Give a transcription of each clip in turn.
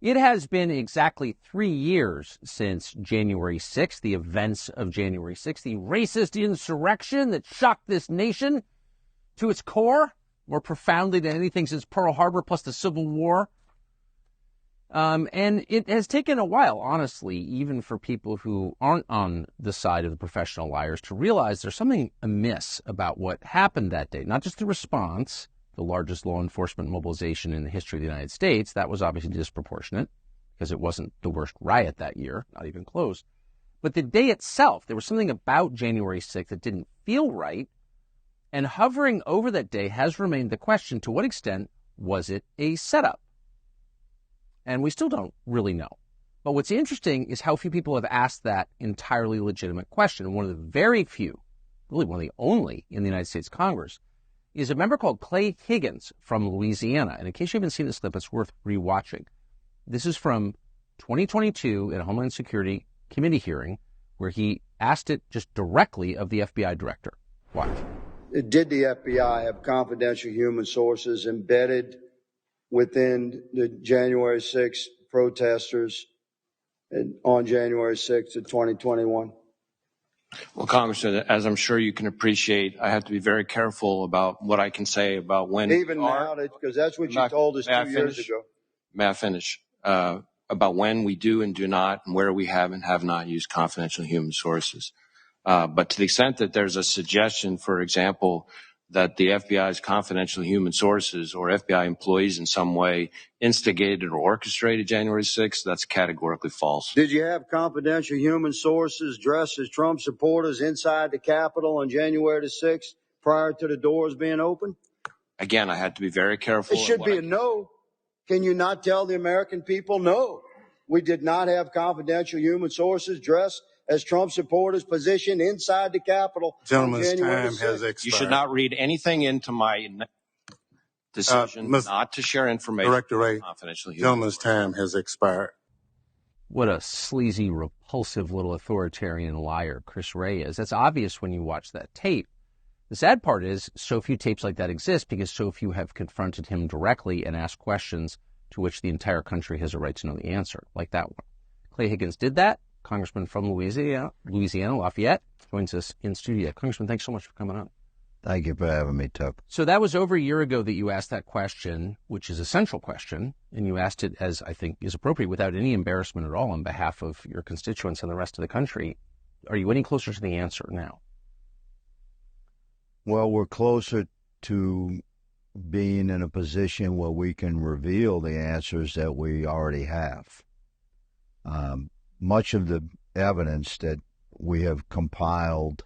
It has been exactly 3 years since January 6th, the events of January 6th, the racist insurrection that shocked this nation to its core, more profoundly than anything since Pearl Harbor, plus the Civil War. And it has taken a while, honestly, even for people who aren't on the side of the professional liars, to realize there's something amiss about what happened that day. Not just the response, the largest law enforcement mobilization in the history of the United States. That was obviously disproportionate because it wasn't the worst riot that year, not even close. But the day itself, there was something about January 6th that didn't feel right. And hovering over that day has remained the question, to what extent was it a setup? And we still don't really know. But what's interesting is how few people have asked that entirely legitimate question. One of the very few, really one of the only in the United States Congress, is a member called Clay Higgins from Louisiana. And in case you haven't seen this clip, it's worth rewatching. This is from 2022 in a Homeland Security Committee hearing where he asked it just directly of the FBI director. Watch. Did the FBI have confidential human sources embedded within the January 6th protesters on January 6th of 2021? Well, Congressman, as I'm sure you can appreciate, I have to be very careful about what I can say about when. Even now, because that's what you told us 2 years ago. May I finish? About when we do and do not, and where we have and have not used confidential human sources. But to the extent that there's a suggestion, for example, that the FBI's confidential human sources or FBI employees in some way instigated or orchestrated January 6th, that's categorically false. Did you have confidential human sources dressed as Trump supporters inside the Capitol on January the 6th prior to the doors being open? Again, I had to be very careful. It should be a no. Can you not tell the American people, no, we did not have confidential human sources dressed as Trump supporters positioned inside the Capitol? Gentleman's time has expired. You should not read anything into my decision not to share information. Director Wray, confidential human gentleman's time has expired. What a sleazy, repulsive little authoritarian liar Chris Wray is. That's obvious when you watch that tape. The sad part is so few tapes like that exist because so few have confronted him directly and asked questions to which the entire country has a right to know the answer, like that one. Clay Higgins did that. Congressman from Louisiana, Lafayette, joins us in studio. Congressman, thanks so much for coming on. Thank you for having me, Tuck. So that was over a year ago that you asked that question, which is a central question, and you asked it, as I think is appropriate, without any embarrassment at all on behalf of your constituents and the rest of the country. Are you any closer to the answer now? Well, we're closer to being in a position where we can reveal the answers that we already have. Much of the evidence that we have compiled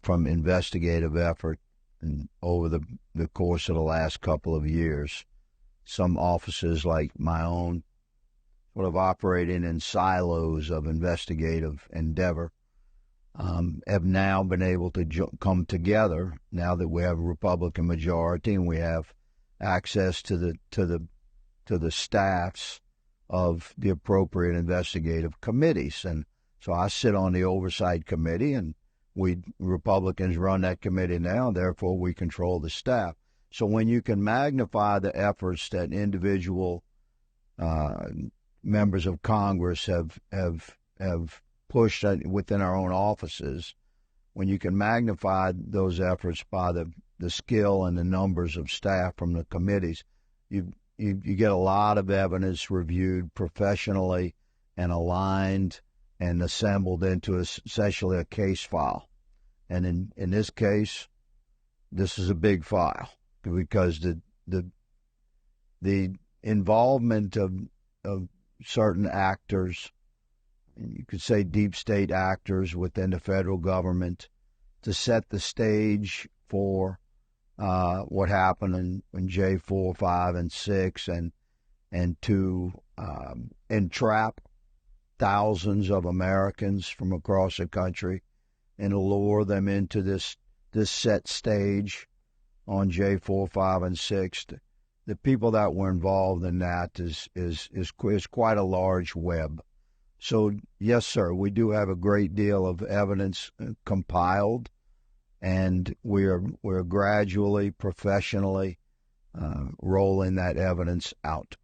from investigative effort and over the course of the last couple of years, some offices like my own sort of operating in silos of investigative endeavor, have now been able to come together now that we have a Republican majority and we have access to the staffs of the appropriate investigative committees. And so I sit on the oversight committee, and we Republicans run that committee now, and therefore we control the staff. So when you can magnify the efforts that individual members of Congress have pushed within our own offices, when you can magnify those efforts by the skill and the numbers of staff from the committees, you get a lot of evidence reviewed professionally and aligned and assembled into essentially a case file. And in this case, this is a big file because the involvement of certain actors, you could say deep state actors within the federal government, to set the stage for what happened in J4, 5, and 6, and to entrap thousands of Americans from across the country and lure them into this set stage on J4, 5, and 6. The people that were involved in that is quite a large web. So, yes, sir, we do have a great deal of evidence compiled, and we're gradually, professionally rolling that evidence out.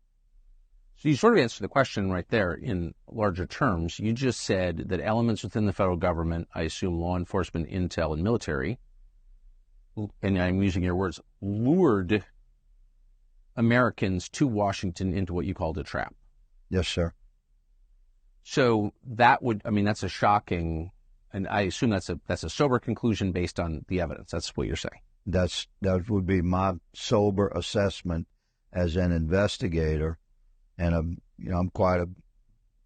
So you sort of answered the question right there in larger terms. You just said that elements within the federal government, I assume law enforcement, intel, and military, and I'm using your words, lured Americans to Washington into what you called a trap. Yes, sir. So that would, I mean, that's a shocking, and I assume that's a sober conclusion based on the evidence. That's what you're saying. That would be my sober assessment as an investigator. And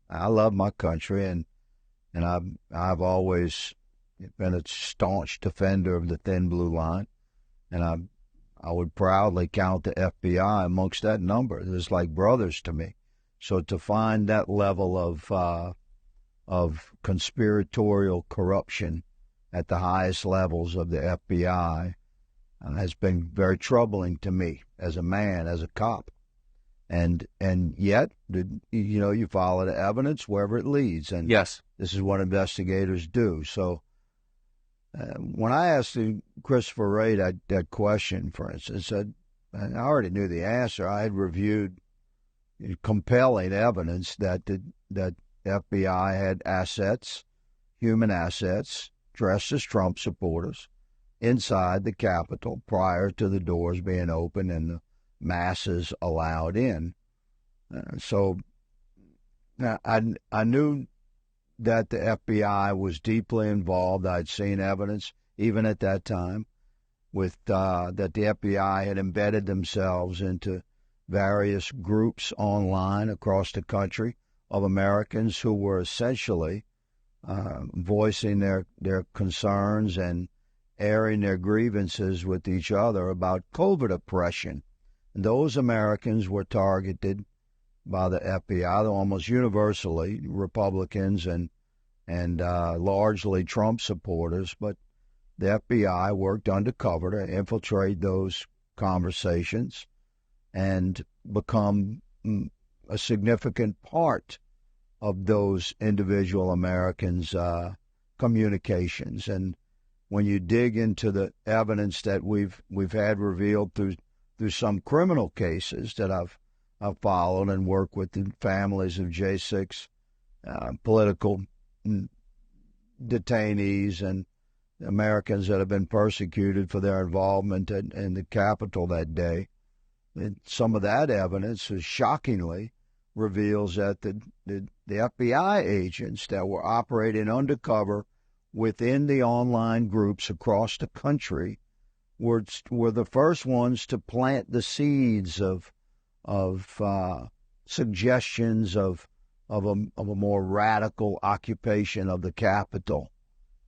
I love my country, and I've always been a staunch defender of the thin blue line, and I would proudly count the FBI amongst that number. It's like brothers to me. So to find that level of conspiratorial corruption at the highest levels of the FBI has been very troubling to me as a man, as a cop. And yet, you follow the evidence wherever it leads. And yes, this is what investigators do. So when I asked Christopher Wray that question, for instance, I already knew the answer. I had reviewed compelling evidence that the FBI had assets, human assets, dressed as Trump supporters, inside the Capitol prior to the doors being open and the masses allowed in. So I knew that the FBI was deeply involved. I'd seen evidence, even at that time, with that the FBI had embedded themselves into various groups online across the country of Americans who were essentially voicing their concerns and airing their grievances with each other about COVID oppression. And those Americans were targeted by the FBI, almost universally Republicans and largely Trump supporters. But the FBI worked undercover to infiltrate those conversations and become a significant part of those individual Americans' communications. And when you dig into the evidence that we've had revealed through some criminal cases that I've followed and worked with the families of J6 political detainees and Americans that have been persecuted for their involvement in the Capitol that day, and some of that evidence is shockingly reveals that the FBI agents that were operating undercover within the online groups across the country were the first ones to plant the seeds of suggestions of a more radical occupation of the Capitol,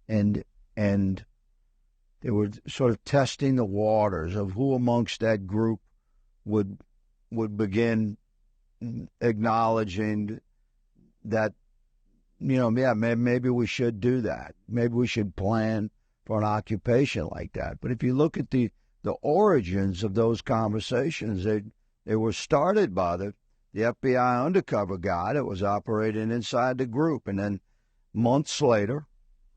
and they were sort of testing the waters of who amongst that group would begin acknowledging that, maybe we should do that. Maybe we should plan for an occupation like that. But if you look at the origins of those conversations, they were started by the FBI undercover guy that was operating inside the group. And then months later,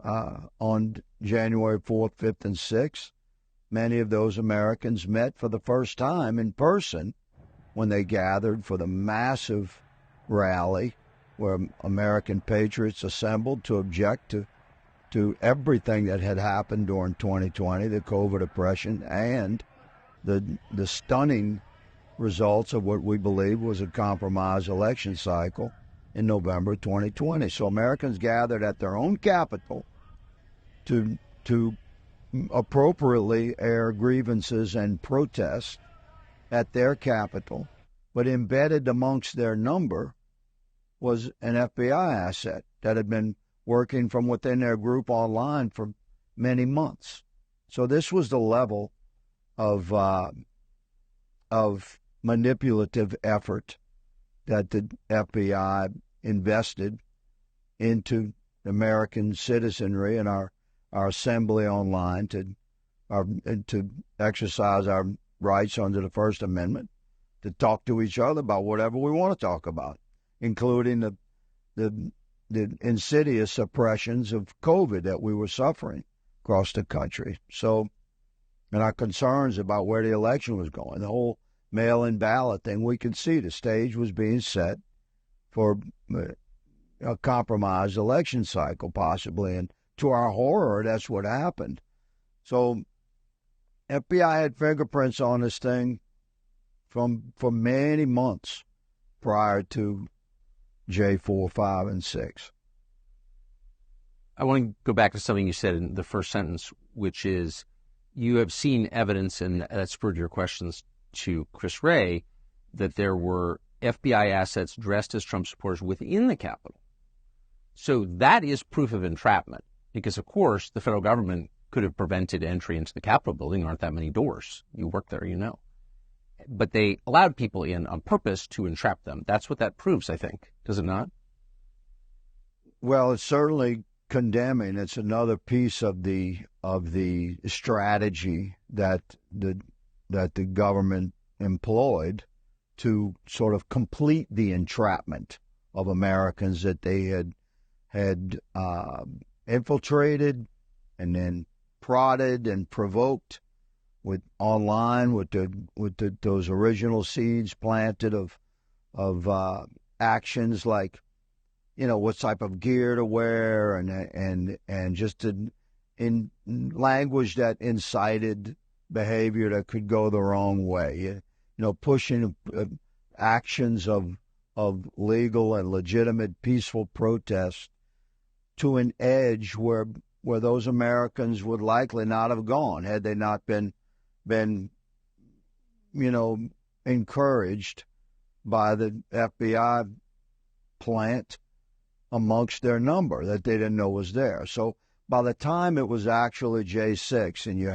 on January 4th, 5th, and 6th, many of those Americans met for the first time in person when they gathered for the massive rally where American patriots assembled to object to everything that had happened during 2020, the COVID oppression, and the stunning results of what we believe was a compromised election cycle in November 2020. So Americans gathered at their own capital to appropriately air grievances and protests at their capital, but embedded amongst their number was an FBI asset that had been working from within their group online for many months. So this was the level of manipulative effort that the FBI invested into American citizenry and our assembly online to exercise our rights under the First Amendment, to talk to each other about whatever we want to talk about, including the insidious suppressions of COVID that we were suffering across the country. So, and our concerns about where the election was going, the whole mail-in ballot thing, we could see the stage was being set for a compromised election cycle, possibly. And to our horror, that's what happened. So FBI had fingerprints on this thing for many months prior to J4, 5, and 6. I want to go back to something you said in the first sentence, which is you have seen evidence, and that spurred your questions to Chris Wray, that there were FBI assets dressed as Trump supporters within the Capitol. So that is proof of entrapment, because, of course, the federal government could have prevented entry into the Capitol building. There aren't that many doors. You work there, you know. But they allowed people in on purpose to entrap them. That's what that proves, I think. Does it not? Well, it's certainly condemning. It's another piece of the strategy that the government employed to sort of complete the entrapment of Americans that they had infiltrated and then prodded and provoked with those original seeds planted of actions like, you know, what type of gear to wear and just in language that incited behavior that could go the wrong way. You know, pushing actions of legal and legitimate peaceful protests to an edge where those Americans would likely not have gone had they not been, you know, encouraged by the FBI plant amongst their number that they didn't know was there. So by the time it was actually J6 and you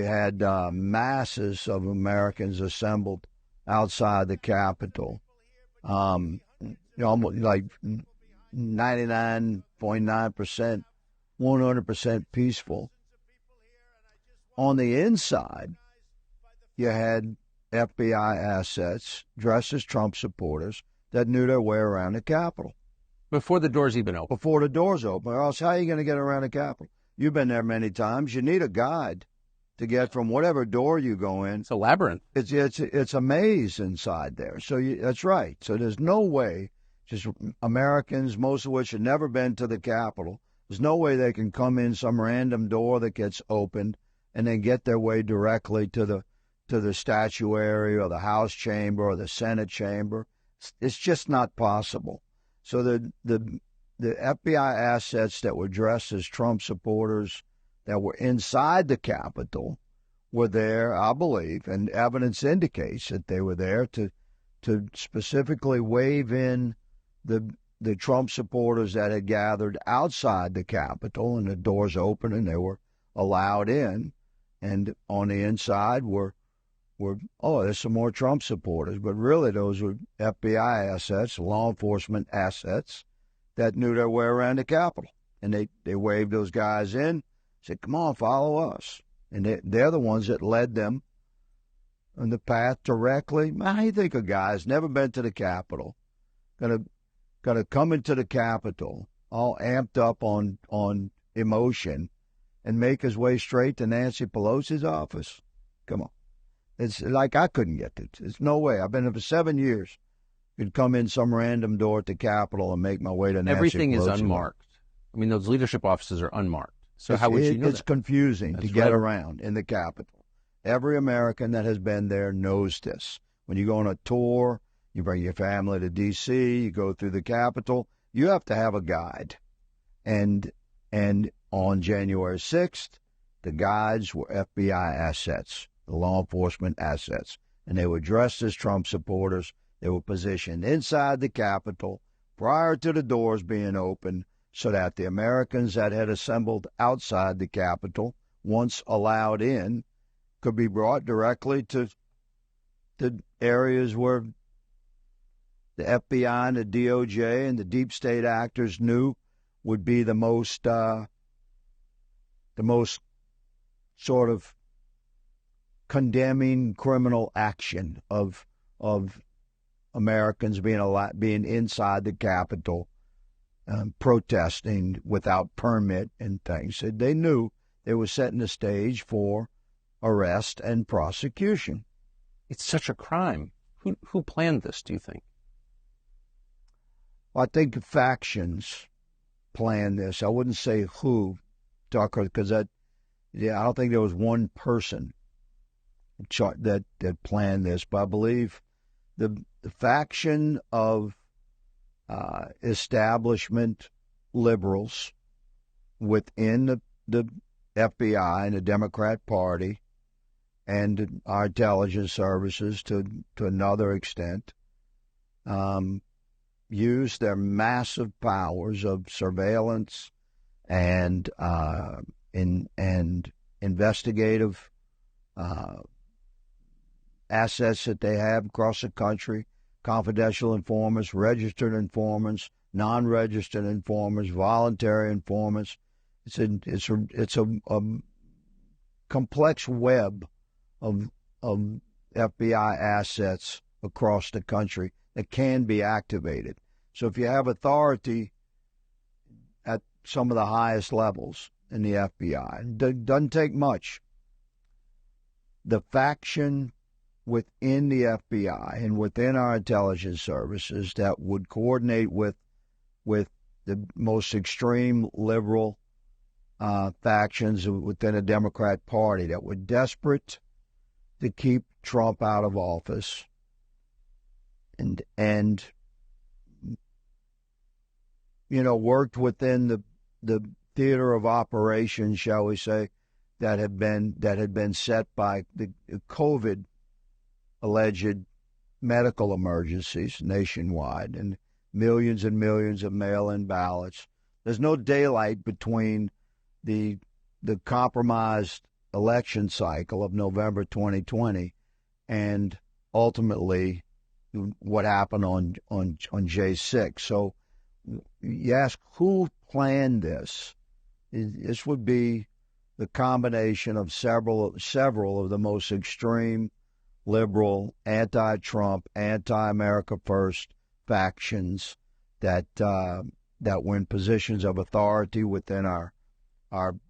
had masses of Americans assembled outside the Capitol, you know, almost like 99.9%, 100% peaceful. On the inside, you had FBI assets dressed as Trump supporters that knew their way around the Capitol. Before the doors even open. Before the doors open. Or else how are you going to get around the Capitol? You've been there many times. You need a guide to get from whatever door you go in. It's a labyrinth. It's a maze inside there. So that's right. So there's no way, just Americans, most of which have never been to the Capitol, there's no way they can come in some random door that gets opened and then get their way directly to the statuary or the House chamber or the Senate chamber. It's just not possible. So the FBI assets that were dressed as Trump supporters that were inside the Capitol were there, I believe, and evidence indicates that they were there to specifically wave in the Trump supporters that had gathered outside the Capitol, and the doors opened and they were allowed in. And on the inside were there's some more Trump supporters. But really those were FBI assets, law enforcement assets that knew their way around the Capitol. And they waved those guys in, said, come on, follow us. And they're the ones that led them on the path directly. How do you think a guy's never been to the Capitol, gonna come into the Capitol all amped up on emotion and make his way straight to Nancy Pelosi's office? Come on. It's like I couldn't get it. There's no way. I've been there for 7 years. Could come in some random door at the Capitol and make my way to Nancy Pelosi. Everything is unmarked. I mean, those leadership offices are unmarked. So how would you know that? It's confusing to get around in the Capitol. Every American that has been there knows this. When you go on a tour, you bring your family to D.C., you go through the Capitol, you have to have a guide. And on January 6th, the guides were FBI assets, the law enforcement assets, and they were dressed as Trump supporters. They were positioned inside the Capitol prior to the doors being opened so that the Americans that had assembled outside the Capitol, once allowed in, could be brought directly to the areas where the FBI and the DOJ and the deep state actors knew would be the most sort of condemning criminal action of Americans being inside the Capitol, protesting without permit and things. They knew they were setting the stage for arrest and prosecution. It's such a crime. Who planned this, do you think? Well, I think factions planned this. I wouldn't say who, Tucker, because I don't think there was one person that planned this, but I believe the faction of establishment liberals within the FBI and the Democrat Party and our intelligence services to another extent use their massive powers of surveillance and investigative assets that they have across the country, confidential informants, registered informants, non-registered informants, voluntary informants. It's a complex web of FBI assets across the country that can be activated. So if you have authority at some of the highest levels in the FBI, it doesn't take much. The faction within the FBI and within our intelligence services that would coordinate with the most extreme liberal factions within the Democrat Party that were desperate to keep Trump out of office and worked within the theater of operations, shall we say, that had been set by the COVID alleged medical emergencies nationwide and millions of mail-in ballots. There's no daylight between the compromised election cycle of November 2020 and ultimately what happened on J6. So you ask who planned this? This would be the combination of several of the most extreme liberal, anti-Trump, anti-America First factions that were in positions of authority within our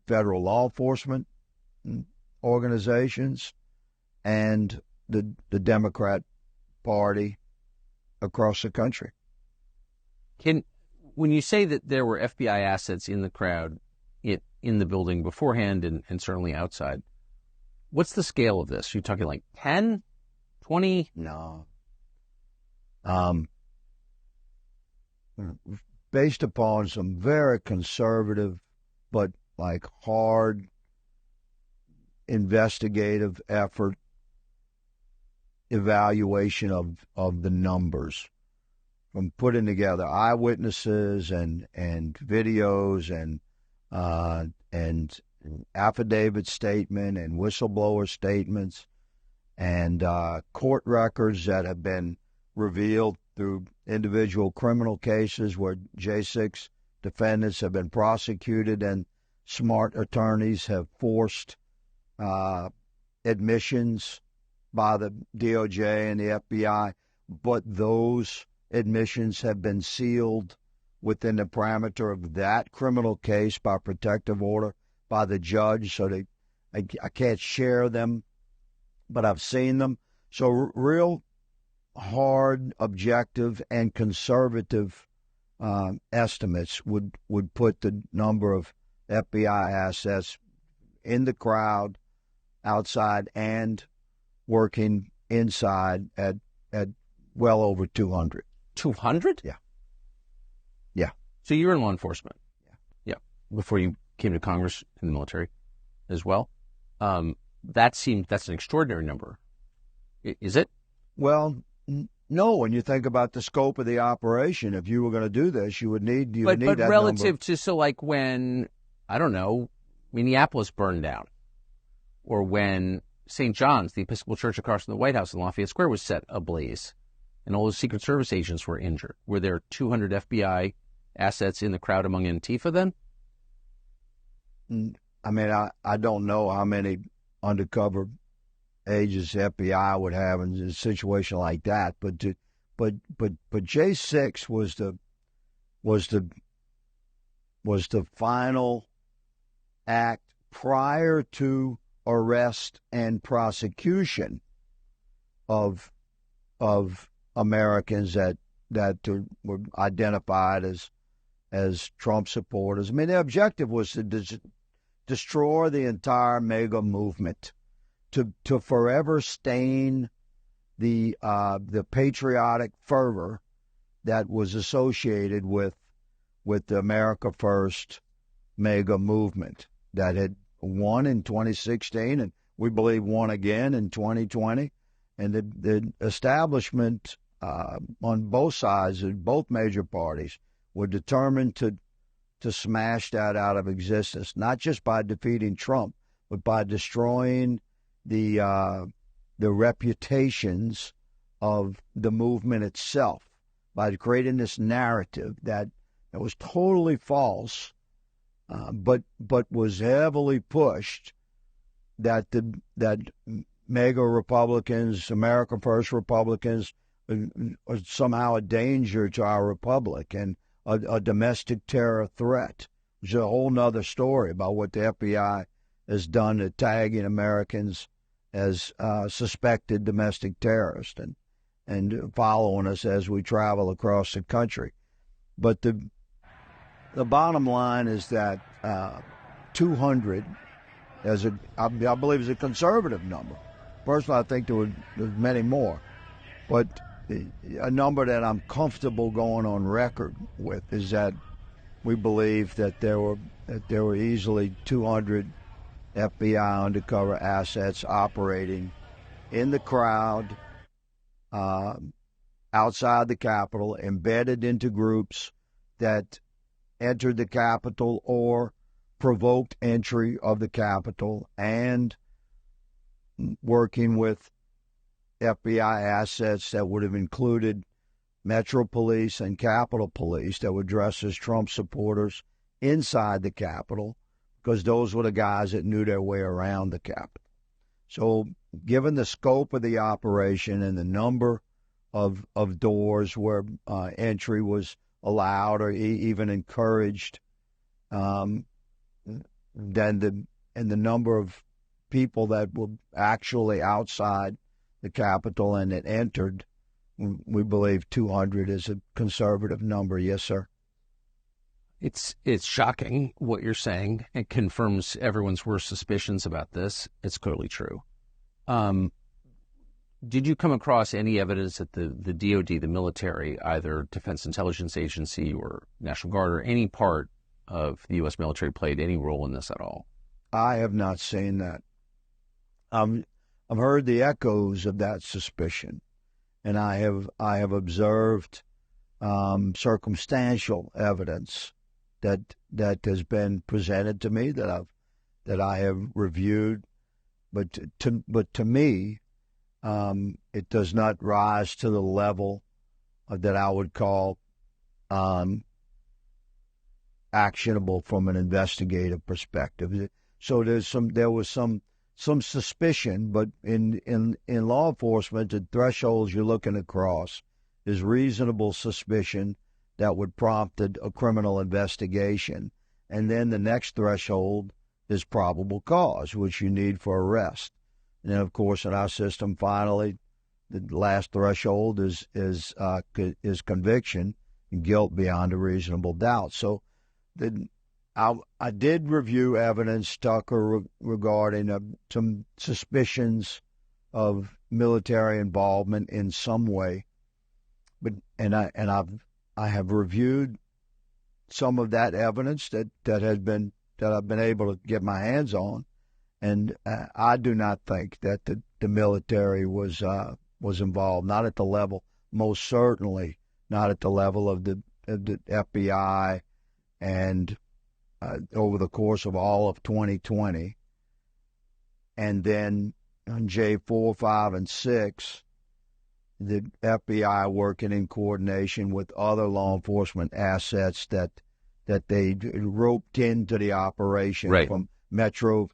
federal law enforcement organizations and the Democrat Party across the country. When you say that there were FBI assets in the crowd, in the building beforehand and certainly outside, what's the scale of this? You're talking like 10, 20? No. Based upon some very conservative but like hard investigative effort, evaluation of the numbers, from putting together eyewitnesses and videos and affidavit statement and whistleblower statements and court records that have been revealed through individual criminal cases where J6 defendants have been prosecuted and smart attorneys have forced admissions by the DOJ and the FBI, but those admissions have been sealed within the parameter of that criminal case by protective order by the judge, so I can't share them, but I've seen them. So real hard, objective, and conservative estimates would put the number of FBI assets in the crowd, outside, and working inside at well over 200. 200? Yeah. So you're in law enforcement? Yeah. Before you came to Congress in the military as well? That's an extraordinary number. Is it? Well, no. When you think about the scope of the operation, if you were going to do this, you would need But that relative number. to, so like when, I don't know, Minneapolis burned down, or when St. John's, the Episcopal Church across from the White House in Lafayette Square, was set ablaze, and all the Secret Service agents were injured. Were there 200 FBI assets in the crowd among Antifa then? I mean, I don't know how many undercover agents the FBI would have in a situation like that, but J6 was the final act prior to arrest and prosecution of Americans that were identified as Trump supporters. I mean, their objective was to destroy the entire MAGA movement, to forever stain the patriotic fervor that was associated with the America First MAGA movement that had won in 2016 and we believe won again in 2020. And the establishment on both sides, of both major parties, were determined to smash that out of existence, not just by defeating Trump, but by destroying the reputations of the movement itself, by creating this narrative that was totally false, but was heavily pushed, that MAGA Republicans, America First Republicans, are somehow a danger to our republic and a domestic terror threat, which is a whole nother story about what the FBI has done to tagging Americans as suspected domestic terrorists and following us as we travel across the country. But the bottom line is that 200, I believe, is a conservative number. Personally, I think there's many more, but a number that I'm comfortable going on record with is that we believe that there were easily 200 FBI undercover assets operating in the crowd, outside the Capitol, embedded into groups that entered the Capitol or provoked entry of the Capitol, and working with FBI assets that would have included Metro Police and Capitol Police that would dress as Trump supporters inside the Capitol, because those were the guys that knew their way around the Capitol. So given the scope of the operation and the number of doors where entry was allowed or even encouraged, then the number of people that were actually outside the Capitol and that entered, we believe 200 is a conservative number. Yes, sir. It's shocking what you're saying. It confirms everyone's worst suspicions about this. It's clearly true. Did you come across any evidence that the DOD, the military, either Defense Intelligence Agency or National Guard or any part of the U.S. military played any role in this at all? I have not seen that. I've heard the echoes of that suspicion, and I have observed circumstantial evidence that has been presented to me that I have reviewed, but to me, it does not rise to the level that I would call actionable from an investigative perspective. So there was some suspicion, but in law enforcement, the thresholds you're looking across is reasonable suspicion that would prompt a criminal investigation, and then the next threshold is probable cause, which you need for arrest. And then, of course, in our system, finally, the last threshold is conviction and guilt beyond a reasonable doubt. So, I did review evidence, Tucker, regarding some suspicions of military involvement in some way, I have reviewed some of that evidence that I've been able to get my hands on, and I do not think that the military was involved. Not at the level, most certainly not at the level of the FBI, and over the course of all of 2020, and then on J4, 5, and 6. The FBI working in coordination with other law enforcement assets that they roped into the operation, right, from Metro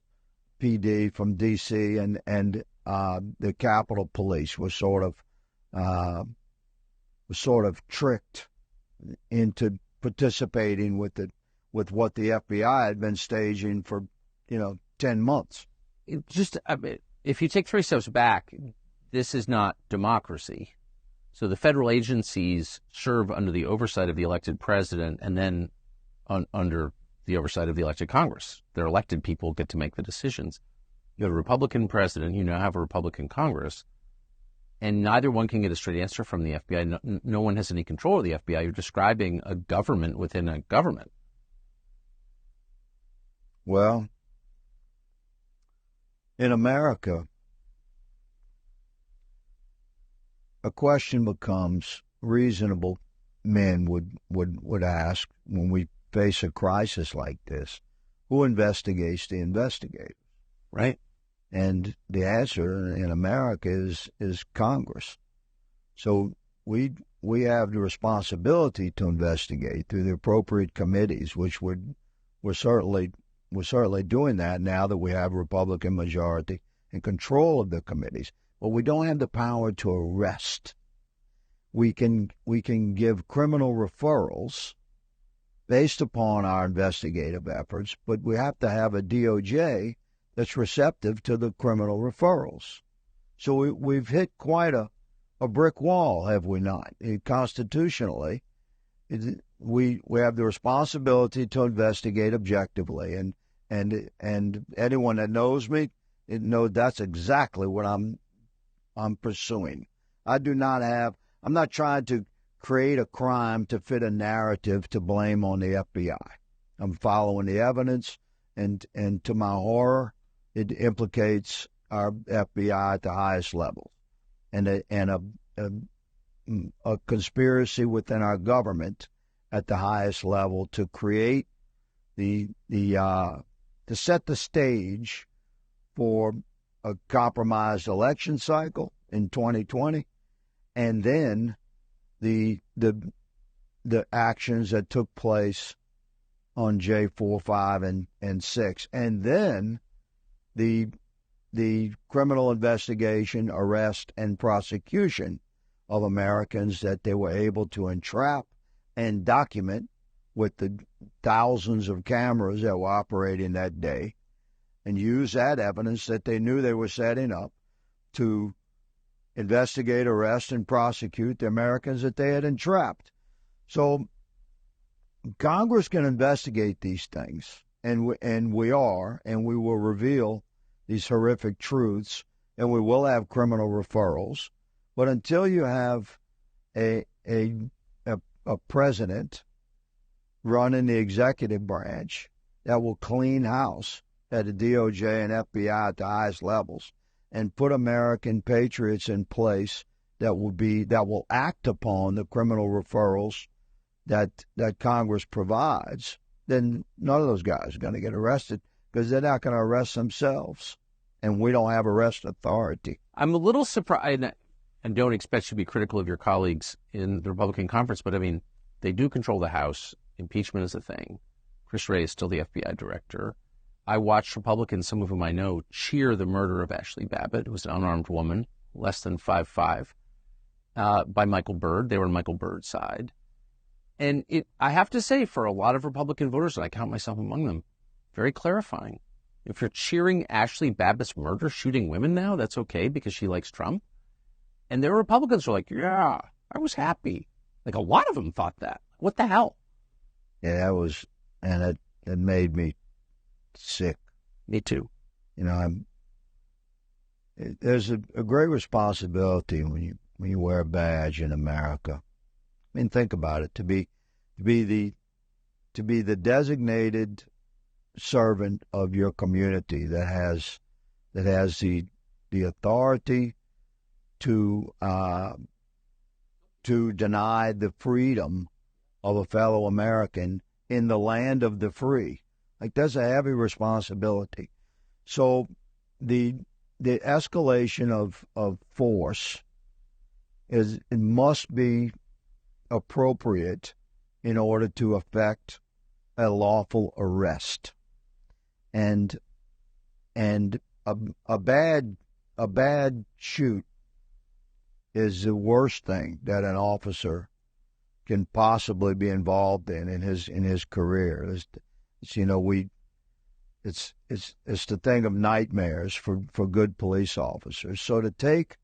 PD, from D.C., and the Capitol Police was sort of tricked into participating with what the FBI had been staging for 10 months. If you take 3 steps back, this is not democracy. So the federal agencies serve under the oversight of the elected president and then under the oversight of the elected Congress. Their elected people get to make the decisions. You have a Republican president, you now have a Republican Congress, and neither one can get a straight answer from the FBI. No one has any control of the FBI. You're describing a government within a government. Well, in America, a question becomes reasonable men would ask when we face a crisis like this, who investigates the investigators? Right. And the answer in America is Congress. So we have the responsibility to investigate through the appropriate committees, which we're certainly doing that now that we have a Republican majority in control of the committees. But we don't have the power to arrest. We can give criminal referrals based upon our investigative efforts, but we have to have a DOJ that's receptive to the criminal referrals. So we've hit quite a brick wall, have we not? Constitutionally, we have the responsibility to investigate objectively, and anyone that knows me knows that's exactly what I'm pursuing. I'm not trying to create a crime to fit a narrative to blame on the FBI. I'm following the evidence, and to my horror, it implicates our FBI at the highest level, and a conspiracy within our government at the highest level to create to set the stage for a compromised election cycle in 2020, and then the actions that took place on J4, 5, and 6, and then the criminal investigation, arrest, and prosecution of Americans that they were able to entrap and document with the thousands of cameras that were operating that day, and use that evidence that they knew they were setting up to investigate, arrest, and prosecute the Americans that they had entrapped. So Congress can investigate these things, and we will reveal these horrific truths, and we will have criminal referrals. But until you have a president running the executive branch that will clean house at the DOJ and FBI at the highest levels and put American patriots in place that will act upon the criminal referrals that Congress provides, then none of those guys are going to get arrested because they're not going to arrest themselves, and we don't have arrest authority. I'm a little surprised, and don't expect you to be critical of your colleagues in the Republican conference, but I mean, they do control the House. Impeachment is a thing. Chris Wray is still the FBI director. I watched Republicans, some of whom I know, cheer the murder of Ashley Babbitt, who was an unarmed woman, less than 5'5", by Michael Byrd. They were on Michael Byrd's side. And I have to say, for a lot of Republican voters, and I count myself among them, very clarifying. If you're cheering Ashley Babbitt's murder, shooting women now, that's okay because she likes Trump. And there are Republicans who are like, yeah, I was happy. Like, a lot of them thought that. What the hell? Yeah, it made me sick. Me too. You know, there's a great responsibility when you wear a badge in America. I mean, think about it. To be the designated servant of your community that has the authority to deny the freedom of a fellow American in the land of the free. Like, that's a heavy responsibility. So the escalation of force it must be appropriate in order to effect a lawful arrest. And a bad shoot is the worst thing that an officer can possibly be involved in his career. It's the thing of nightmares for good police officers. So to take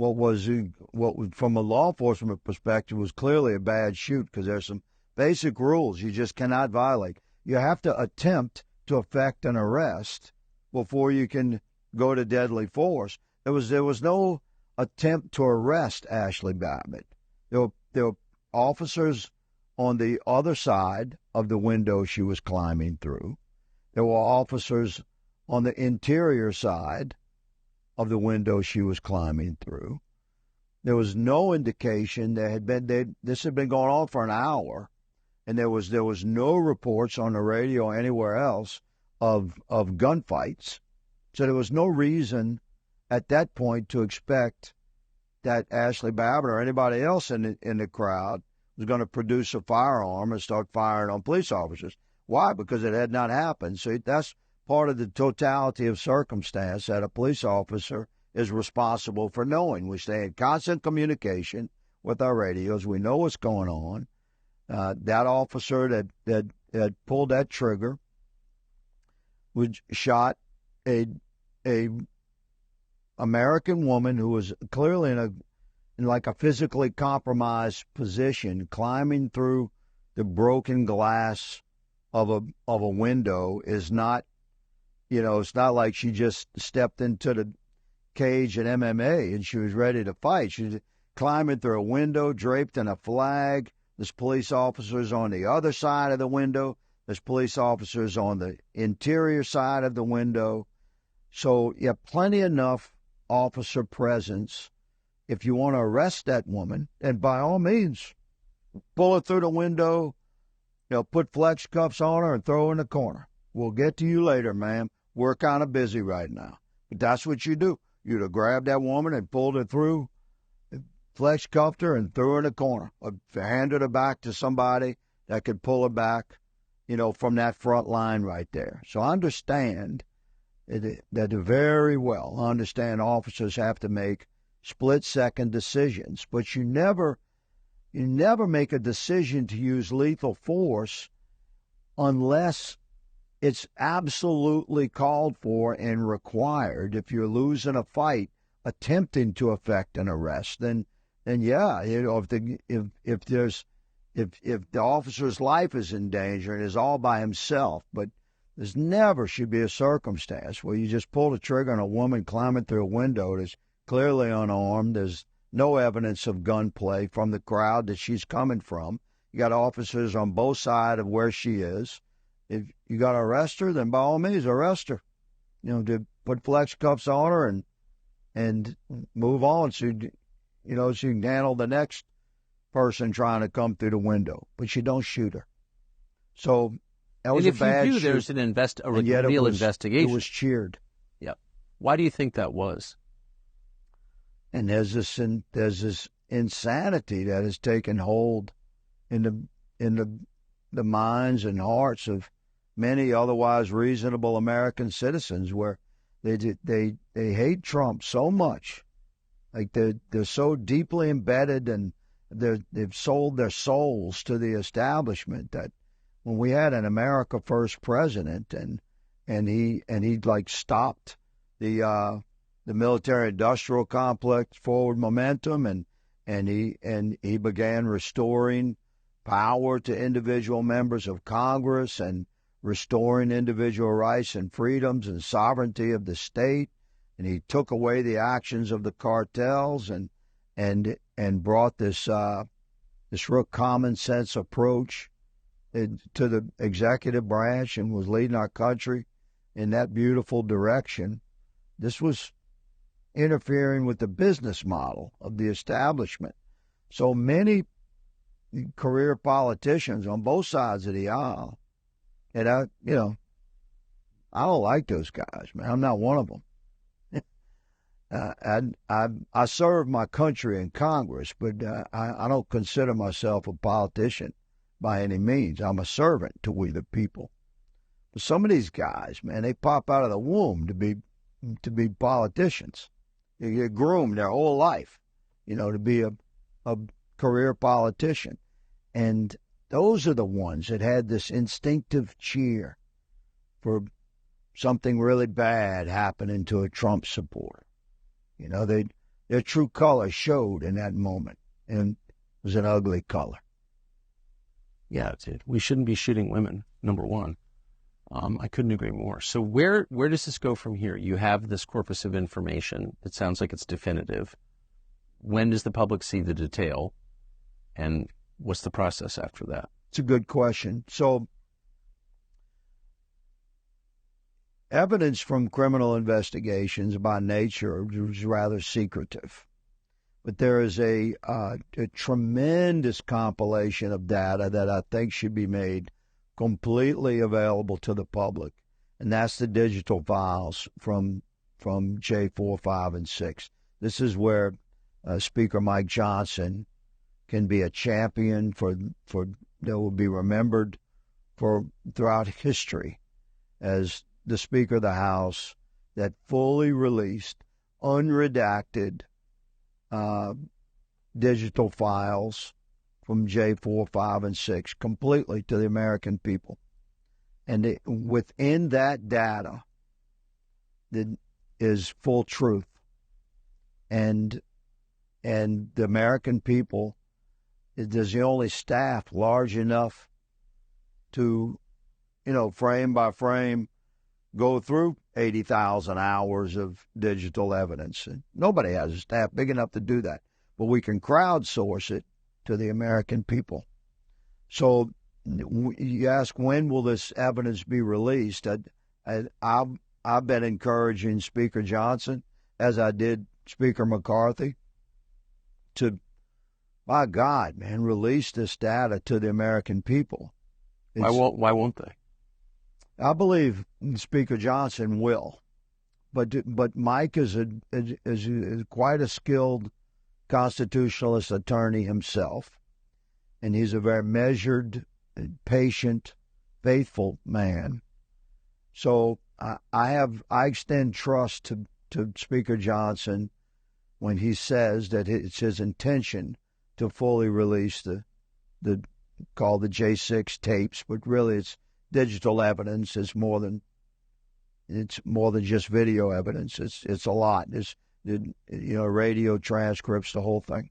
from a law enforcement perspective was clearly a bad shoot, because there's some basic rules you just cannot violate. You have to attempt to effect an arrest before you can go to deadly force. There was no attempt to arrest Ashley Babbitt. There were officers on the other side of the window she was climbing through. There were officers on the interior side of the window she was climbing through. There was no indication this had been going on for an hour, and there was no reports on the radio or anywhere else of gunfights. So there was no reason at that point to expect that Ashley Babbitt or anybody else in the crowd was going to produce a firearm and start firing on police officers. Why? Because it had not happened. So that's part of the totality of circumstance that a police officer is responsible for knowing. We stay in constant communication with our radios. We know what's going on. That officer that pulled that trigger shot a American woman who was clearly in like a physically compromised position, climbing through the broken glass of a window. Is not, it's not like she just stepped into the cage at MMA and she was ready to fight. She was climbing through a window draped in a flag. There's police officers on the other side of the window. There's police officers on the interior side of the window. So you have plenty enough officer presence. If you want to arrest that woman, and by all means, pull her through the window, put flex cuffs on her and throw her in the corner. We'll get to you later, ma'am. We're kind of busy right now. But that's what you do. You'd have grabbed that woman and pulled her through, flex cuffed her and threw her in the corner, or handed her back to somebody that could pull her back, from that front line right there. So I understand that very well. I understand officers have to make split-second decisions, but you never make a decision to use lethal force unless it's absolutely called for and required. If you're losing a fight attempting to effect an arrest, then yeah, if the officer's life is in danger and is all by himself, but there's never should be a circumstance where you just pull the trigger on a woman climbing through a window that's clearly unarmed. There's no evidence of gunplay from the crowd that she's coming from. You got officers on both sides of where she is. If you got to arrest her, then by all means arrest her. To put flex cuffs on her and move on so she can handle the next person trying to come through the window. But you don't shoot her. So that was a bad shoot. And if you do, there's a real investigation. It was cheered. Yep. Why do you think that was? And there's this insanity that has taken hold in the minds and hearts of many otherwise reasonable American citizens, where they hate Trump so much, like they're so deeply embedded, and they've sold their souls to the establishment, that when we had an America First president and he like stopped the military-industrial complex forward momentum, and he began restoring power to individual members of Congress and restoring individual rights and freedoms and sovereignty of the state, and he took away the actions of the cartels and brought this real common sense approach to the executive branch and was leading our country in that beautiful direction. This was interfering with the business model of the establishment. So many career politicians on both sides of the aisle, and I don't like those guys, man. I'm not one of them. I serve my country in Congress, but I don't consider myself a politician by any means. I'm a servant to we the people. But some of these guys, man, they pop out of the womb to be politicians. They get groomed their whole life, to be a career politician. And those are the ones that had this instinctive cheer for something really bad happening to a Trump supporter. They'd their true color showed in that moment, and it was an ugly color. Yeah, it did. We shouldn't be shooting women, number one. I couldn't agree more. So where does this go from here? You have this corpus of information. It sounds like it's definitive. When does the public see the detail? And what's the process after that? It's a good question. So evidence from criminal investigations by nature is rather secretive. But there is a tremendous compilation of data that I think should be made completely available to the public, and that's the digital files from J4, 5, and 6. This is where Speaker Mike Johnson can be a champion for that will be remembered for throughout history as the Speaker of the House that fully released, unredacted digital files from J4, 5, and 6 completely to the American people. And within that data is full truth. And the American people, there's the only staff large enough to, frame by frame, go through 80,000 hours of digital evidence. And nobody has a staff big enough to do that. But we can crowdsource it to the American people. So you ask, when will this evidence be released? I've been encouraging Speaker Johnson, as I did Speaker McCarthy, to, my God, man, release this data to the American people. Why won't they? I believe Speaker Johnson will, but Mike is quite a skilled constitutionalist attorney himself, and he's a very measured, patient, faithful man. So I extend trust to Speaker Johnson when he says that it's his intention to fully release the called the J6 tapes, but really it's digital evidence. It's more than just video evidence. It's a lot. It's radio transcripts, the whole thing.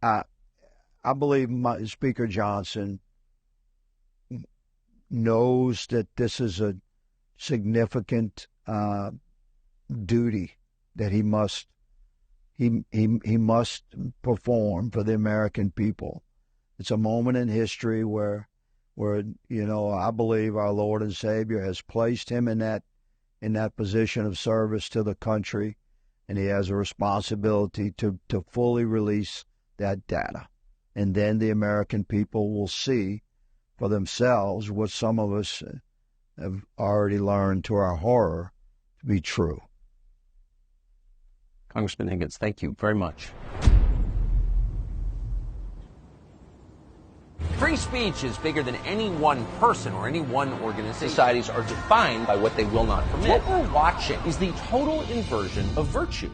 I believe Speaker Johnson knows that this is a significant duty that he must perform for the American people. It's a moment in history where I believe our Lord and Savior has placed him in that position of service to the country, and he has a responsibility to fully release that data. And then the American people will see for themselves what some of us have already learned to our horror to be true. Congressman Higgins, thank you very much. Free speech is bigger than any one person or any one organization. Societies are defined by what they will not permit. What we're watching is the total inversion of virtue.